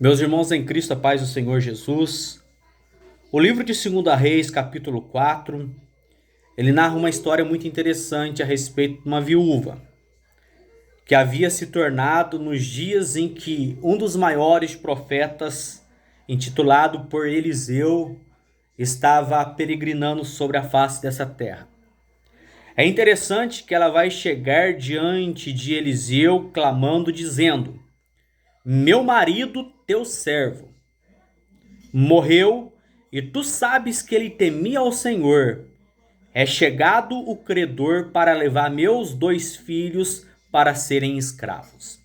Meus irmãos em Cristo, a paz do Senhor Jesus. O livro de 2 Reis, capítulo 4, ele narra uma história muito interessante a respeito de uma viúva que havia se tornado nos dias em que um dos maiores profetas, intitulado por Eliseu, estava peregrinando sobre a face dessa terra. É interessante que ela vai chegar diante de Eliseu clamando, dizendo: meu marido, teu servo, morreu, e tu sabes que ele temia ao Senhor. É chegado o credor para levar meus 2 filhos para serem escravos.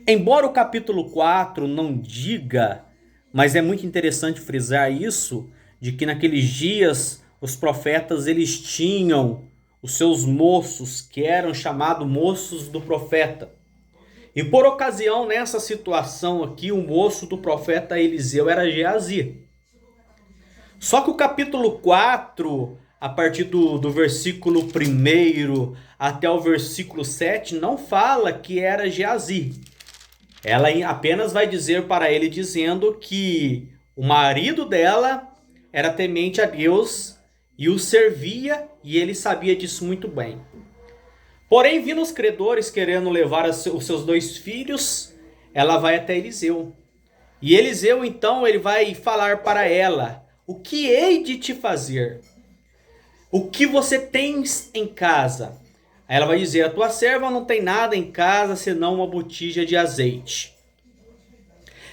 Embora o capítulo 4 não diga, mas é muito interessante frisar isso, de que naqueles dias os profetas eles tinham os seus moços, que eram chamados moços do profeta. E por ocasião, nessa situação aqui, o moço do profeta Eliseu era Geazi. Só que o capítulo 4, a partir do versículo 1 até o versículo 7, não fala que era Geazi. Ela apenas vai dizer para ele, dizendo que o marido dela era temente a Deus e o servia, e ele sabia disso muito bem. Porém, vindo os credores querendo levar os seus 2 filhos, ela vai até Eliseu. E Eliseu, então, ele vai falar para ela: o que hei de te fazer? O que você tens em casa? Aí ela vai dizer: a tua serva não tem nada em casa senão uma botija de azeite.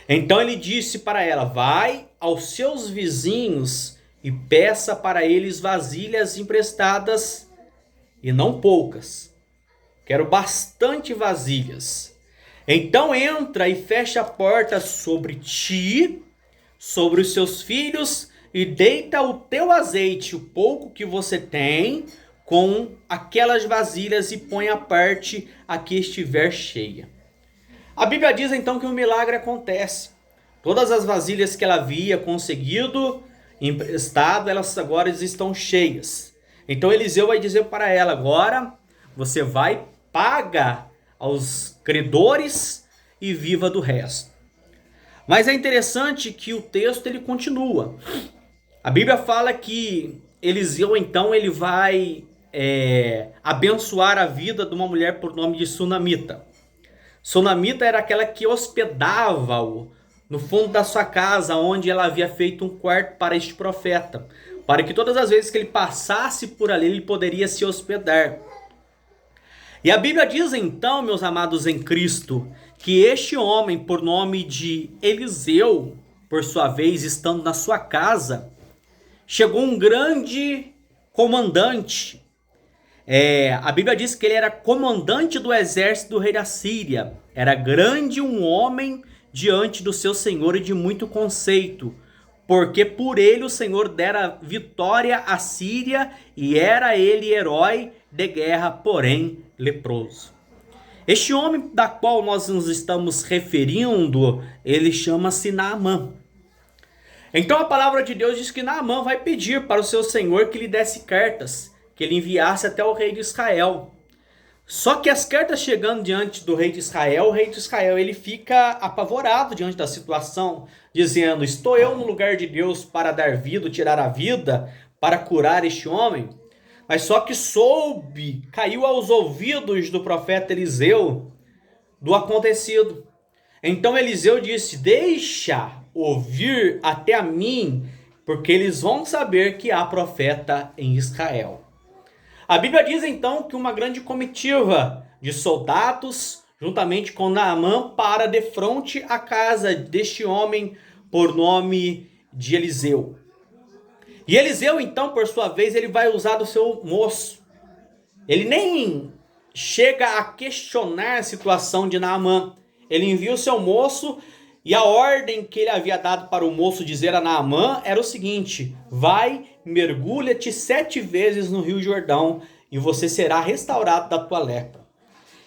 Então ele disse para ela: vai aos seus vizinhos e peça para eles vasilhas emprestadas, e não poucas. Quero bastante vasilhas. Então entra e fecha a porta sobre ti, sobre os seus filhos, e deita o teu azeite, o pouco que você tem, com aquelas vasilhas, e põe à parte a que estiver cheia. A Bíblia diz então que um milagre acontece. Todas as vasilhas que ela havia conseguido emprestado, elas agora estão cheias. Então Eliseu vai dizer para ela: agora você vai, paga aos credores e viva do resto. Mas é interessante que o texto ele continua. A Bíblia fala que Eliseu então ele vai abençoar a vida de uma mulher por nome de Sunamita. Sunamita era aquela que hospedava-o no fundo da sua casa, onde ela havia feito um quarto para este profeta, para que todas as vezes que ele passasse por ali, ele poderia se hospedar. E a Bíblia diz então, meus amados em Cristo, que este homem, por nome de Eliseu, por sua vez, estando na sua casa, chegou um grande comandante. A Bíblia diz que ele era comandante do exército do rei da Síria. Era grande um homem diante do seu Senhor e de muito conceito, porque por ele o Senhor dera vitória à Síria, e era ele herói de guerra, porém leproso. Este homem da qual nós nos estamos referindo, ele chama-se Naamã. Então a palavra de Deus diz que Naamã vai pedir para o seu Senhor que lhe desse cartas, que ele enviasse até o rei de Israel. Só que as cartas chegando diante do rei de Israel, o rei de Israel ele fica apavorado diante da situação, dizendo: estou eu no lugar de Deus para dar vida, tirar a vida, para curar este homem? Mas só que caiu aos ouvidos do profeta Eliseu do acontecido. Então Eliseu disse: deixa ouvir até a mim, porque eles vão saber que há profeta em Israel. A Bíblia diz então que uma grande comitiva de soldados, juntamente com Naamã, para de frente à casa deste homem por nome de Eliseu. E Eliseu então, por sua vez, ele vai usar do seu moço. Ele nem chega a questionar a situação de Naamã. Ele envia o seu moço, e a ordem que ele havia dado para o moço dizer a Naamã era o seguinte: vai, mergulha-te 7 vezes no rio Jordão, e você será restaurado da tua lepra.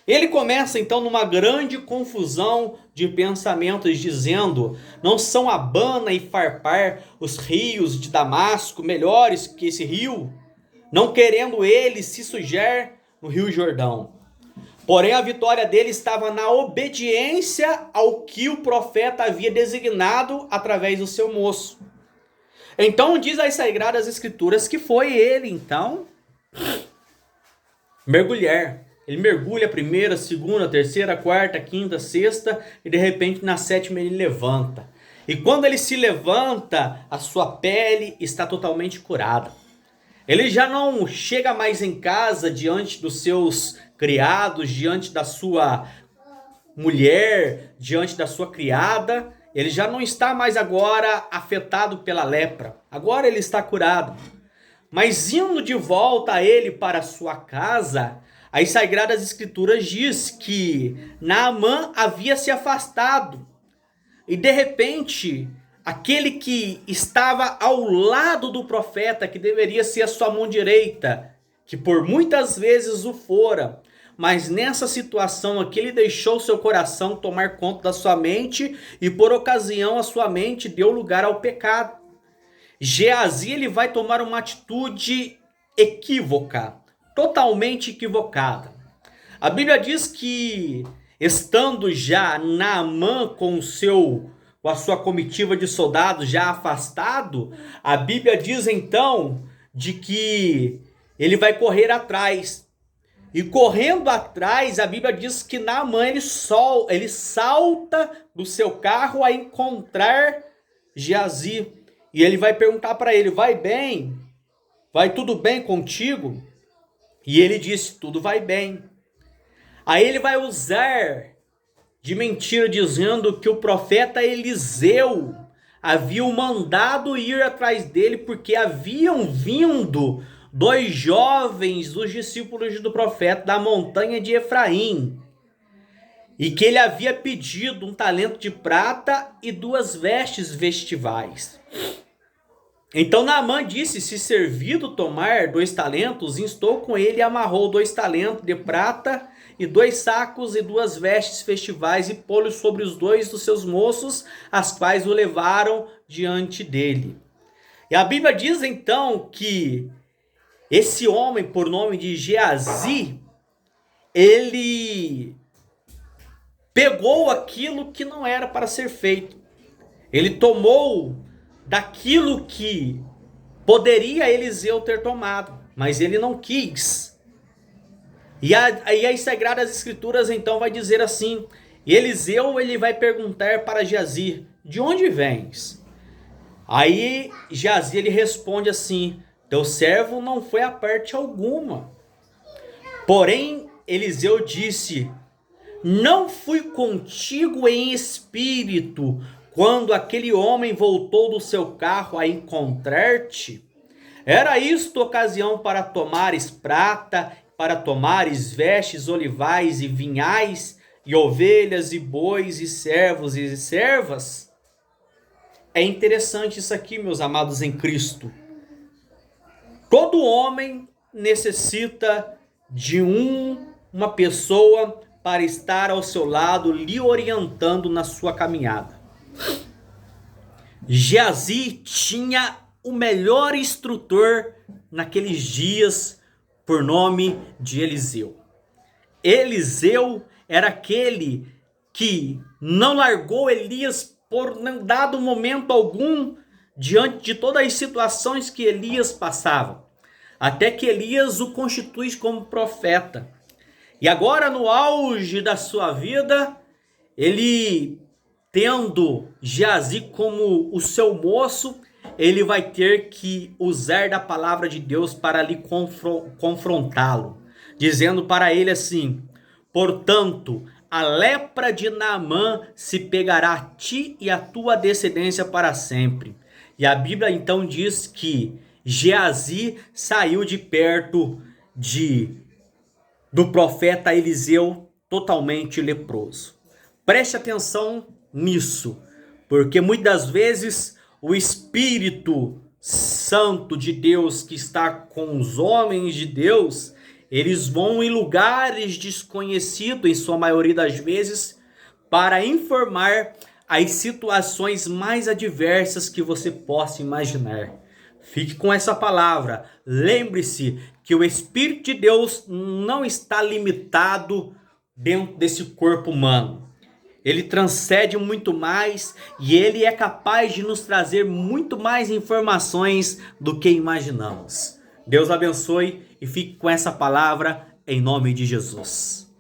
Ele começa então numa grande confusão de pensamentos, dizendo: não são Abana e Farpar, os rios de Damasco, melhores que esse rio? Não querendo ele se sujar no rio Jordão. Porém, a vitória dele estava na obediência ao que o profeta havia designado através do seu moço. Então, diz as Sagradas Escrituras que foi ele, então, mergulhar. Ele mergulha a primeira, segunda, terceira, quarta, quinta, sexta e de repente na sétima ele levanta. E quando ele se levanta, a sua pele está totalmente curada. Ele já não chega mais em casa diante dos seus criados, diante da sua mulher, diante da sua criada. Ele já não está mais agora afetado pela lepra. Agora ele está curado. Mas indo de volta a ele para a sua casa, as Sagradas Escrituras diz que Naamã havia se afastado. E de repente, aquele que estava ao lado do profeta, que deveria ser a sua mão direita, que por muitas vezes o fora, mas nessa situação aqui ele deixou seu coração tomar conta da sua mente e por ocasião a sua mente deu lugar ao pecado. Geazi ele vai tomar uma atitude equívoca, totalmente equivocada. A Bíblia diz que estando já Naamã com a sua comitiva de soldados já afastado, a Bíblia diz então de que ele vai correr atrás. E correndo atrás, a Bíblia diz que Naamã ele salta do seu carro a encontrar Geazi. E ele vai perguntar para ele: vai bem? Vai tudo bem contigo? E ele disse: tudo vai bem. Aí ele vai usar de mentira, dizendo que o profeta Eliseu havia o mandado ir atrás dele, porque haviam vindo 2 jovens, os discípulos do profeta, da montanha de Efraim, e que ele havia pedido 1 talento de prata e 2 vestes vestivais. Então Naamã disse: se servido tomar 2 talentos, instou com ele e amarrou 2 talentos de prata e 2 sacos e 2 vestes festivais e pô-los sobre os 2 dos seus moços, as quais o levaram diante dele. E a Bíblia diz então que esse homem, por nome de Geazi, ele pegou aquilo que não era para ser feito. Ele tomou daquilo que poderia Eliseu ter tomado, mas ele não quis. E aí as Sagradas Escrituras então vai dizer assim: Eliseu ele vai perguntar para Geazi: de onde vens? Aí Geazi ele responde assim: teu servo não foi a parte alguma. Porém Eliseu disse: não fui contigo em espírito quando aquele homem voltou do seu carro a encontrar-te? Era isto ocasião para tomares prata, para tomares vestes olivais e vinhais, e ovelhas e bois e servos e servas? É interessante isso aqui, meus amados em Cristo. Todo homem necessita de uma pessoa para estar ao seu lado, lhe orientando na sua caminhada. Geazi tinha o melhor instrutor naqueles dias, por nome de Eliseu. Eliseu era aquele que não largou Elias por dado momento algum, diante de todas as situações que Elias passava, até que Elias o constitui como profeta. E agora, no auge da sua vida, ele, tendo Geazi como o seu moço, ele vai ter que usar da palavra de Deus para lhe confrontá-lo, dizendo para ele assim: portanto, a lepra de Naamã se pegará a ti e a tua descendência para sempre. E a Bíblia então diz que Geazi saiu de perto do profeta Eliseu totalmente leproso. Preste atenção nisso, porque muitas vezes o Espírito Santo de Deus que está com os homens de Deus, eles vão em lugares desconhecidos, em sua maioria das vezes, para informar as situações mais adversas que você possa imaginar. Fique com essa palavra. Lembre-se que o Espírito de Deus não está limitado dentro desse corpo humano. Ele transcende muito mais e ele é capaz de nos trazer muito mais informações do que imaginamos. Deus abençoe e fique com essa palavra em nome de Jesus.